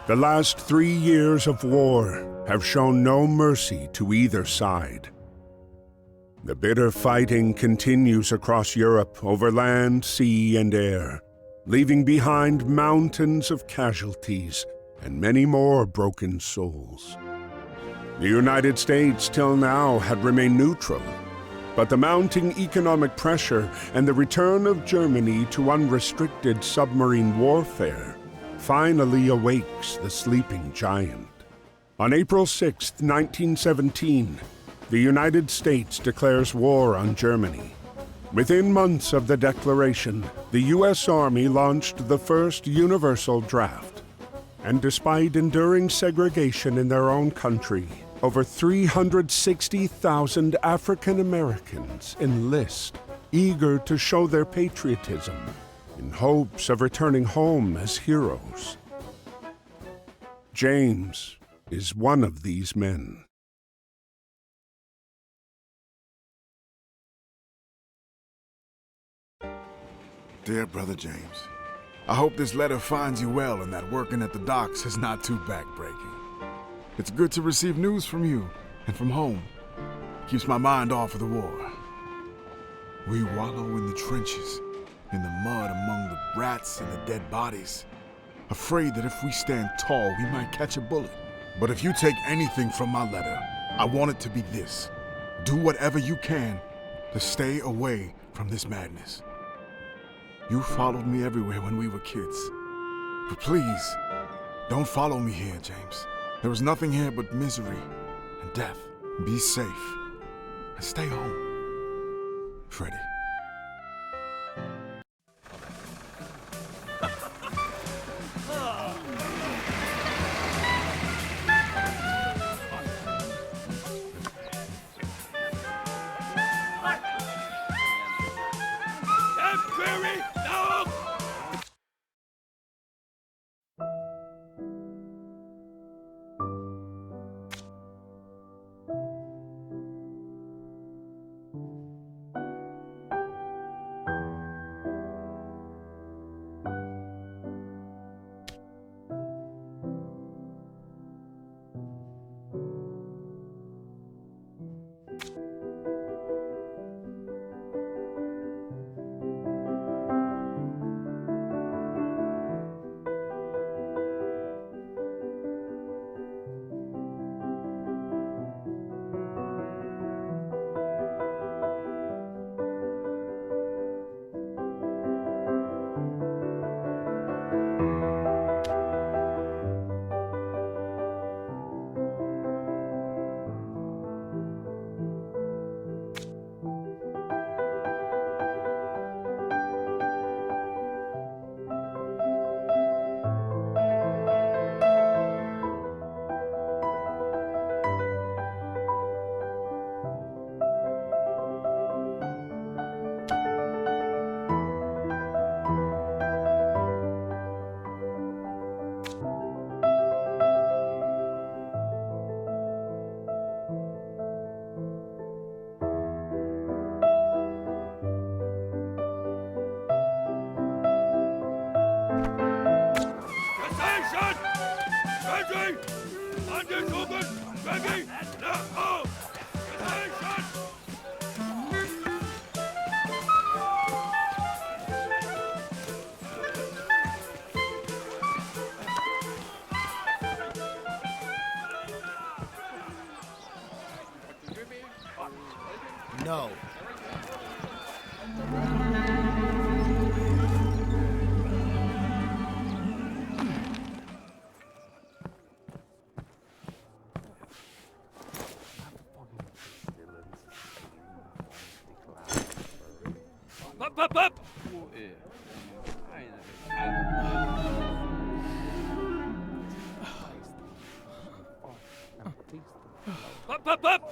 The last 3 years of war have shown no mercy to either side. The bitter fighting continues across Europe over land, sea, and air, leaving behind mountains of casualties and many more broken souls. The United States till now had remained neutral, but the mounting economic pressure and the return of Germany to unrestricted submarine warfare finally awakes the sleeping giant. On April 6, 1917, the United States declares war on Germany. Within months of the declaration, the U.S. Army launched the first universal draft. And despite enduring segregation in their own country, over 360,000 African Americans enlist, eager to show their patriotism, in hopes of returning home as heroes. James is one of these men. Dear Brother James, I hope this letter finds you well and that working at the docks is not too backbreaking. It's good to receive news from you and from home. Keeps my mind off of the war. We wallow in the trenches, in the mud among the rats and the dead bodies, afraid that if we stand tall, we might catch a bullet. But if you take anything from my letter, I want it to be this. Do whatever you can to stay away from this madness. You followed me everywhere when we were kids. But please, don't follow me here, James. There is nothing here but misery and death. Be safe and stay home. Freddie. No. Up, up! Up, up, up!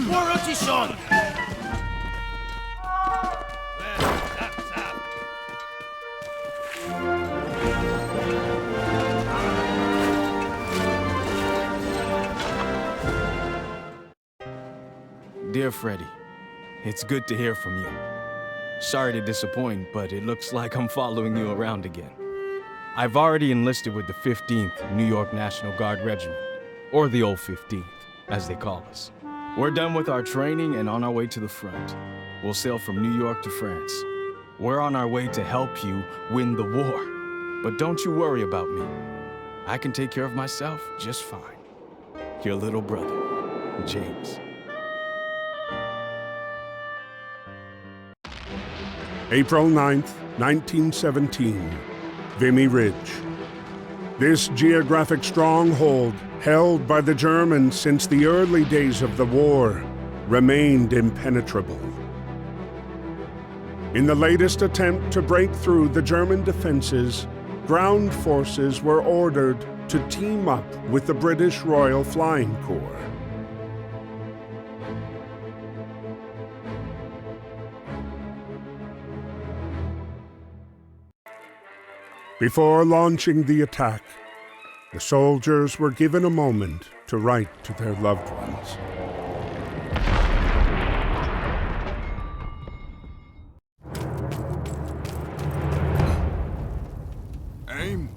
More rotation! Zap, zap. Dear Freddy, it's good to hear from you. Sorry to disappoint, but it looks like I'm following you around again. I've already enlisted with the 15th New York National Guard Regiment, or the old 15th, as they call us. We're done with our training and on our way to the front. We'll sail from New York to France. We're on our way to help you win the war. But don't you worry about me. I can take care of myself just fine. Your little brother, James. April 9th, 1917, Vimy Ridge. This geographic stronghold, held by the Germans since the early days of the war, remained impenetrable. In the latest attempt to break through the German defenses, ground forces were ordered to team up with the British Royal Flying Corps. Before launching the attack, the soldiers were given a moment to write to their loved ones. Aim.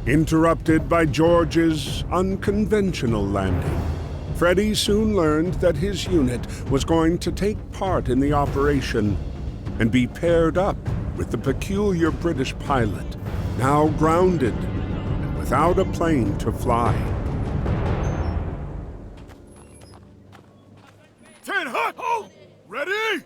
Interrupted by George's unconventional landing, Freddy soon learned that his unit was going to take part in the operation and be paired up with the peculiar British pilot, now grounded and without a plane to fly. 10 hot! Hold! Ready?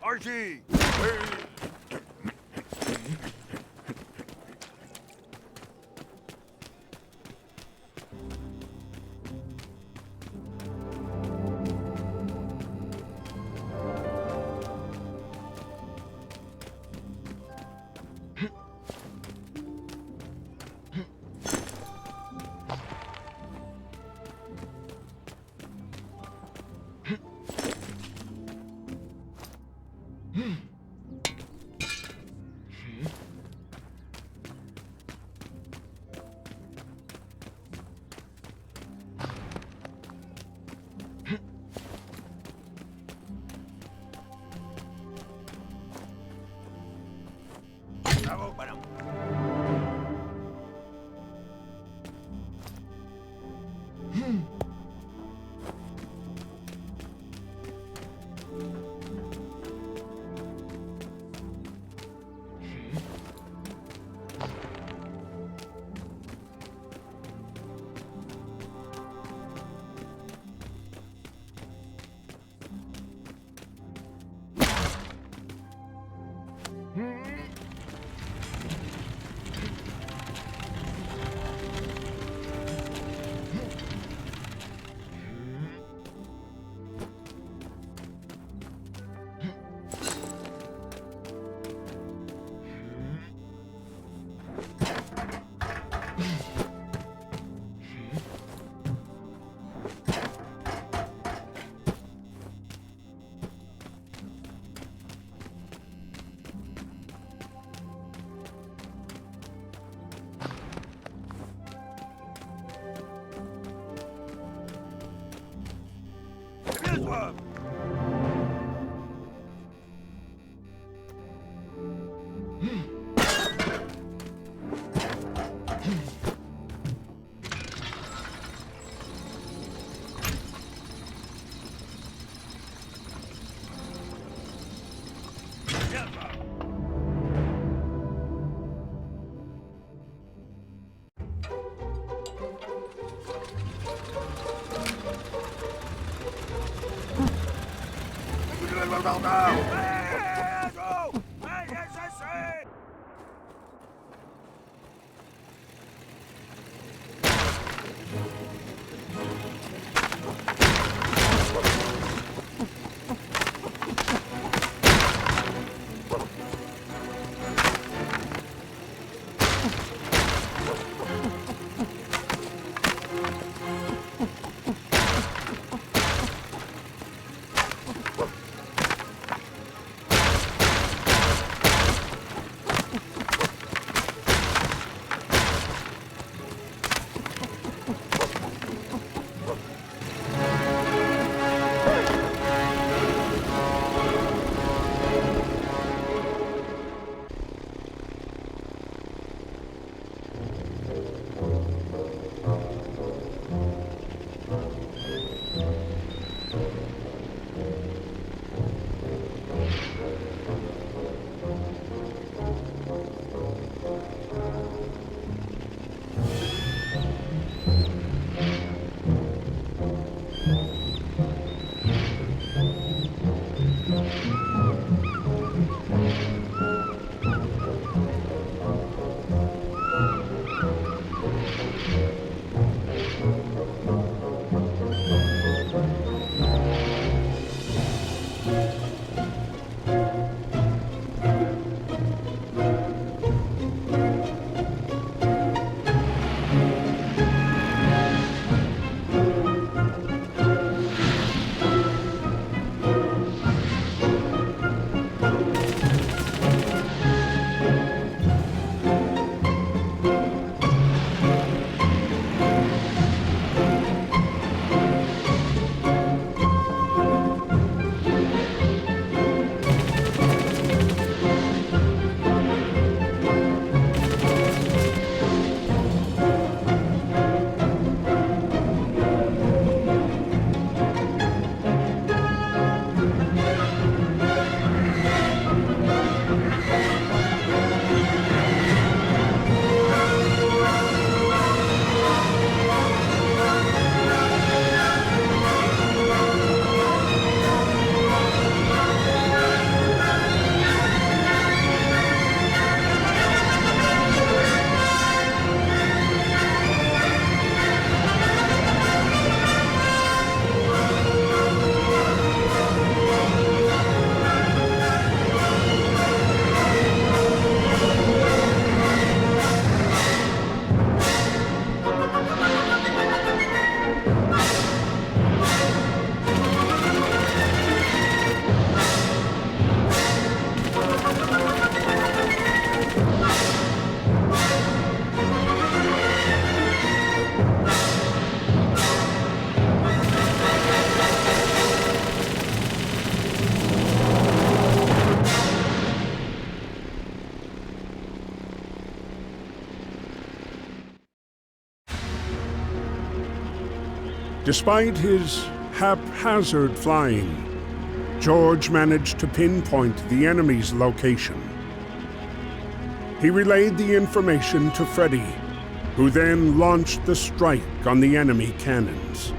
Archie! will go now! Despite his haphazard flying, George managed to pinpoint the enemy's location. He relayed the information to Freddy, who then launched the strike on the enemy cannons.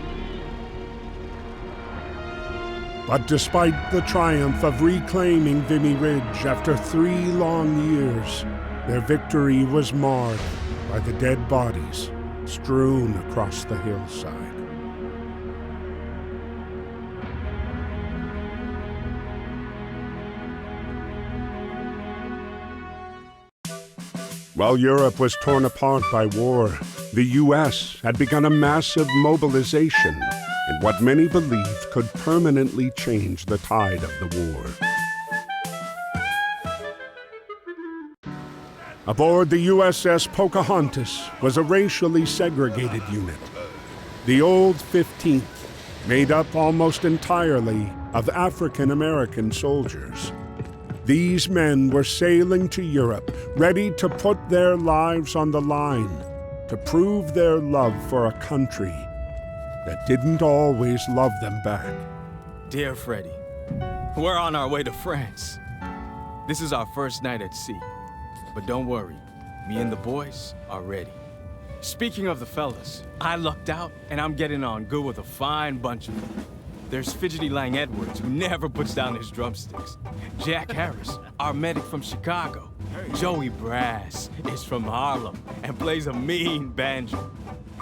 But despite the triumph of reclaiming Vimy Ridge after 3 long years, their victory was marred by the dead bodies strewn across the hillside. While Europe was torn apart by war, the US had begun a massive mobilization in what many believed could permanently change the tide of the war. Aboard the USS Pocahontas was a racially segregated unit, the Old 15th, made up almost entirely of African American soldiers. These men were sailing to Europe, ready to put their lives on the line, to prove their love for a country that didn't always love them back. Dear Freddy, we're on our way to France. This is our first night at sea. But don't worry, me and the boys are ready. Speaking of the fellas, I lucked out and I'm getting on good with a fine bunch of them. There's Fidgety Lang Edwards, who never puts down his drumsticks. Jack Harris, our medic from Chicago. Joey Brass is from Harlem and plays a mean banjo.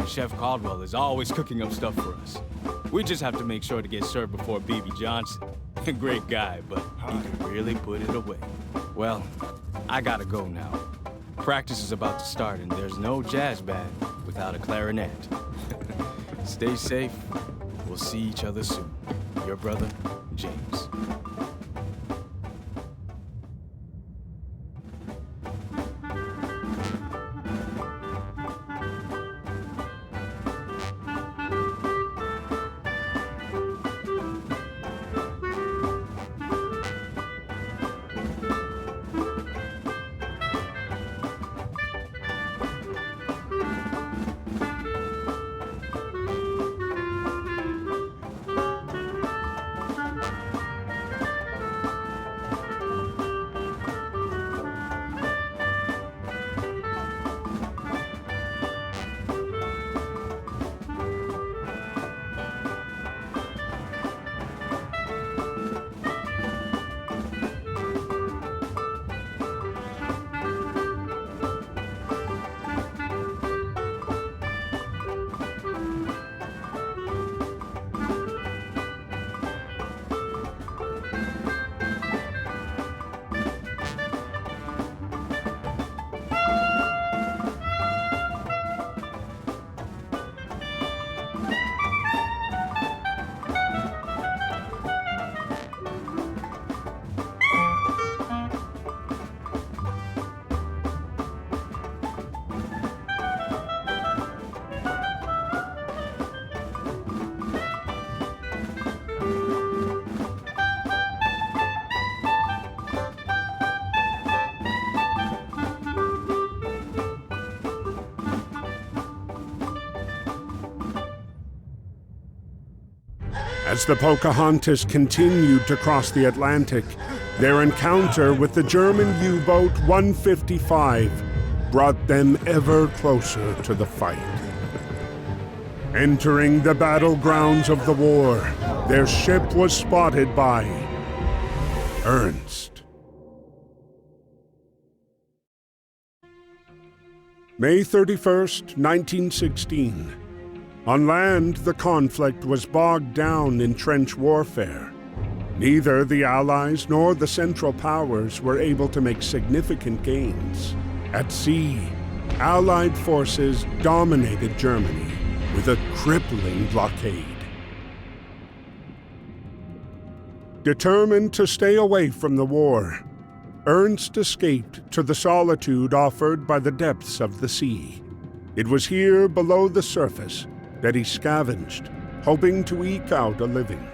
Chef Caldwell is always cooking up stuff for us. We just have to make sure to get served before B.B. Johnson. Great guy, but he can really put it away. Well, I gotta go now. Practice is about to start, and there's no jazz band without a clarinet. Stay safe. We'll see each other soon. Your brother, James. As the Pocahontas continued to cross the Atlantic, their encounter with the German U-boat 155 brought them ever closer to the fight. Entering the battlegrounds of the war, their ship was spotted by Ernst. May 31st, 1916. On land, the conflict was bogged down in trench warfare. Neither the Allies nor the Central Powers were able to make significant gains. At sea, Allied forces dominated Germany with a crippling blockade. Determined to stay away from the war, Ernst escaped to the solitude offered by the depths of the sea. It was here, below the surface, that he scavenged, hoping to eke out a living.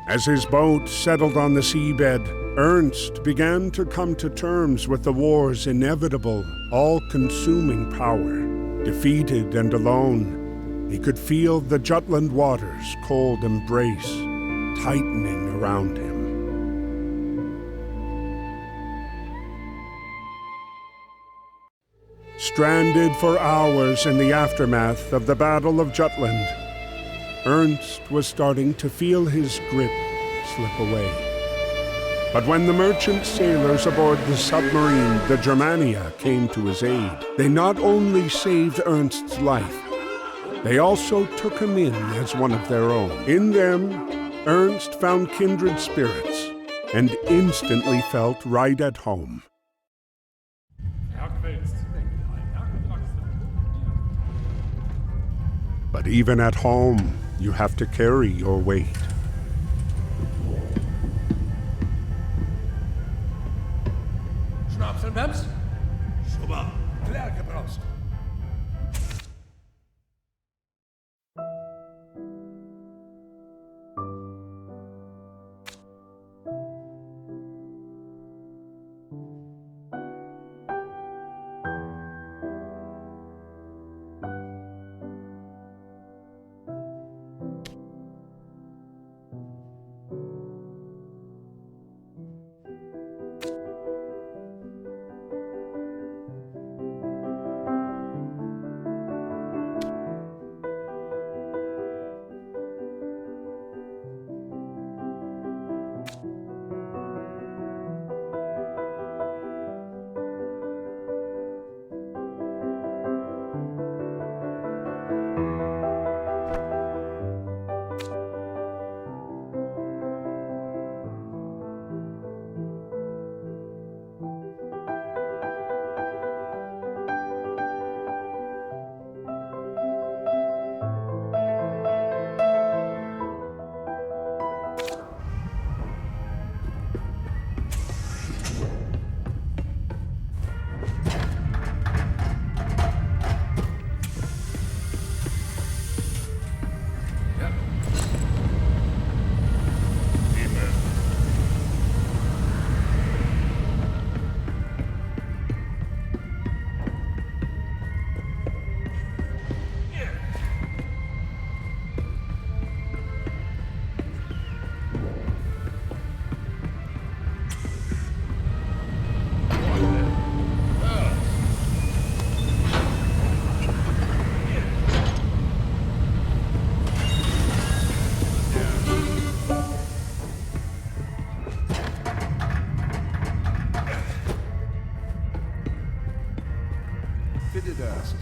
As his boat settled on the seabed, Ernst began to come to terms with the war's inevitable, all-consuming power. Defeated and alone, he could feel the Jutland waters' cold embrace tightening around him. Stranded for hours in the aftermath of the Battle of Jutland, Ernst was starting to feel his grip slip away. But when the merchant sailors aboard the submarine, the Germania, came to his aid, they not only saved Ernst's life, they also took him in as one of their own. In them, Ernst found kindred spirits and instantly felt right at home. But even at home, you have to carry your weight. Schnaps und Bams? Super. Klerke brauchst. Dust.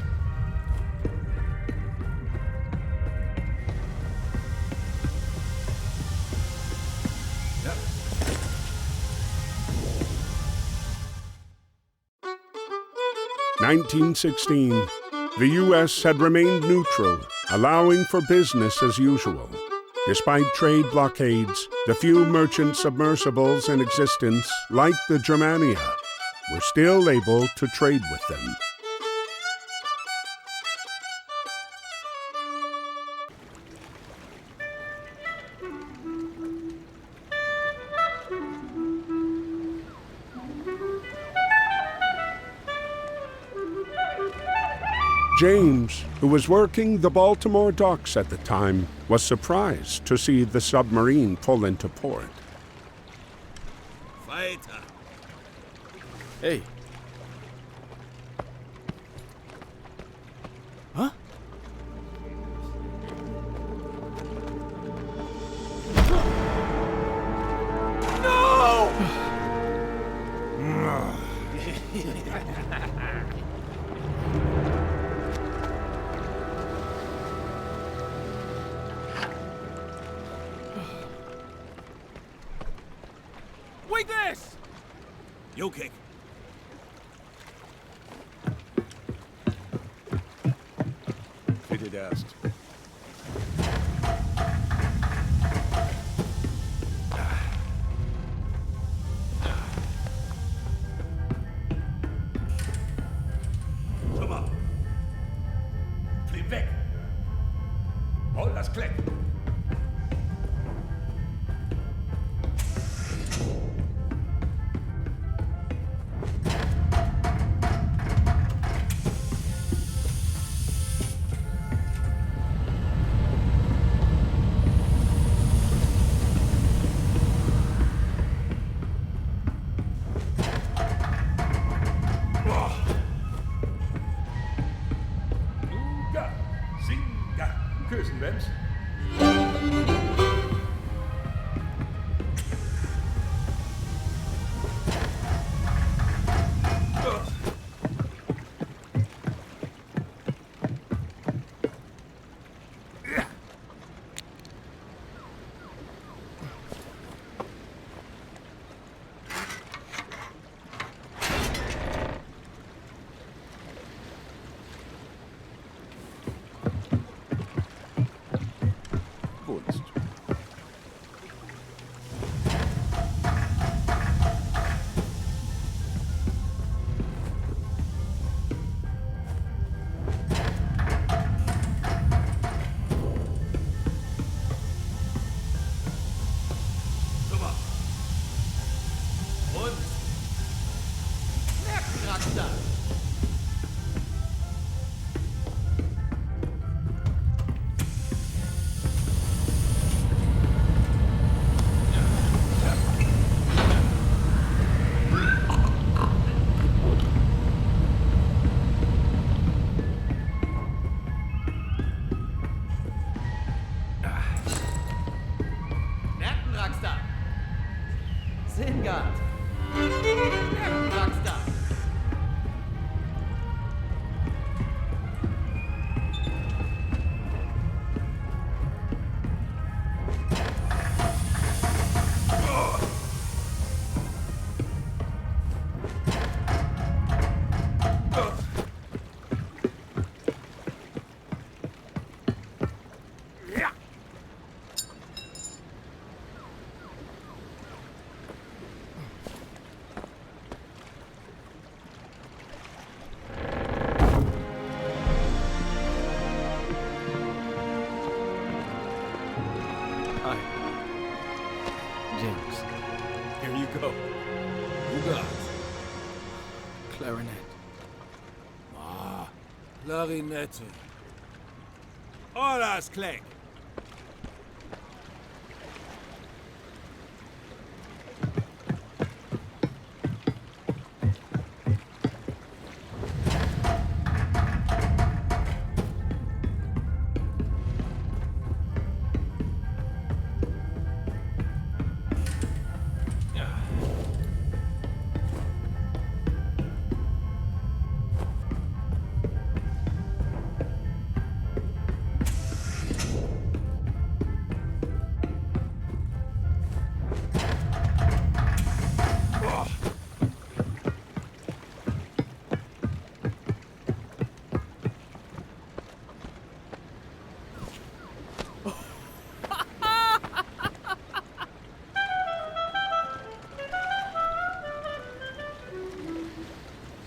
1916, the U.S. had remained neutral, allowing for business as usual. Despite trade blockades, the few merchant submersibles in existence, like the Germania, were still able to trade with them. James, who was working the Baltimore docks at the time, was surprised to see the submarine pull into port. Weiter. Hey. Huh? Wait this! You kick. Fitted erst. Schau mal. Flieg weg. Hol das Kleck. Sinn gehabt. Rockstar. Hi. James. Here you go. Who got? Clarinet. Clarinette. Hola, Clegg.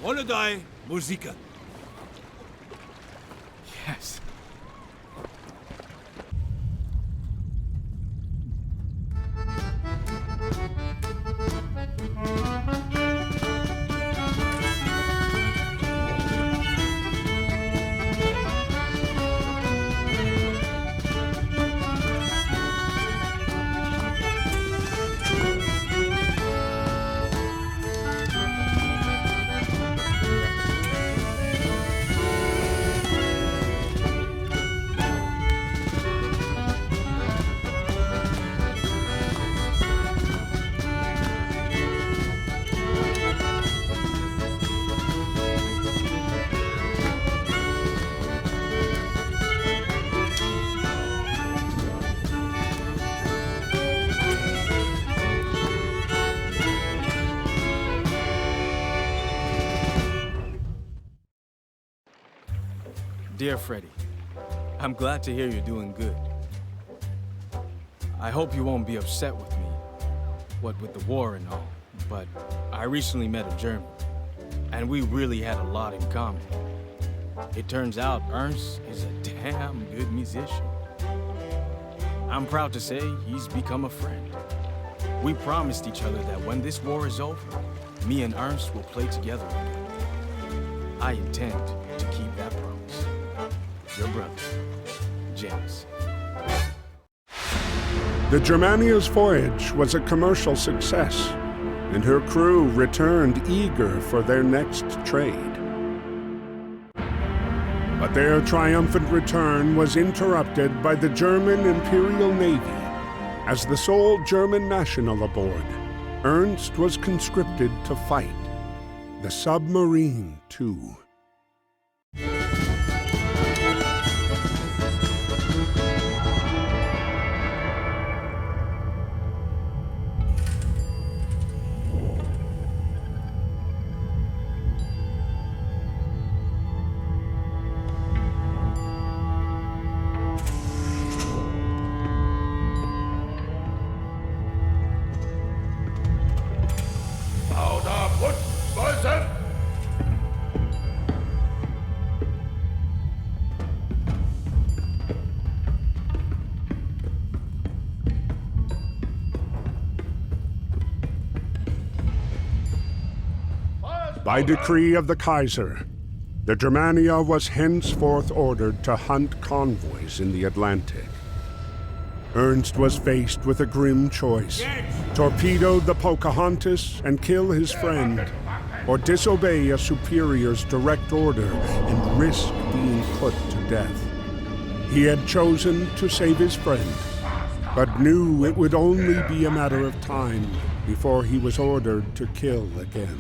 Holiday Musiker. Yes. Dear Freddy, I'm glad to hear you're doing good. I hope you won't be upset with me, what with the war and all, but I recently met a German, and we really had a lot in common. It turns out Ernst is a damn good musician. I'm proud to say he's become a friend. We promised each other that when this war is over, me and Ernst will play together again. I intend to keep that promise. Your brother, James. The Germania's voyage was a commercial success, and her crew returned eager for their next trade. But their triumphant return was interrupted by the German Imperial Navy. As the sole German national aboard, Ernst was conscripted to fight. The submarine, too. By decree of the Kaiser, the Germania was henceforth ordered to hunt convoys in the Atlantic. Ernst was faced with a grim choice: torpedo the Pocahontas and kill his friend, or disobey a superior's direct order and risk being put to death. He had chosen to save his friend, but knew it would only be a matter of time before he was ordered to kill again.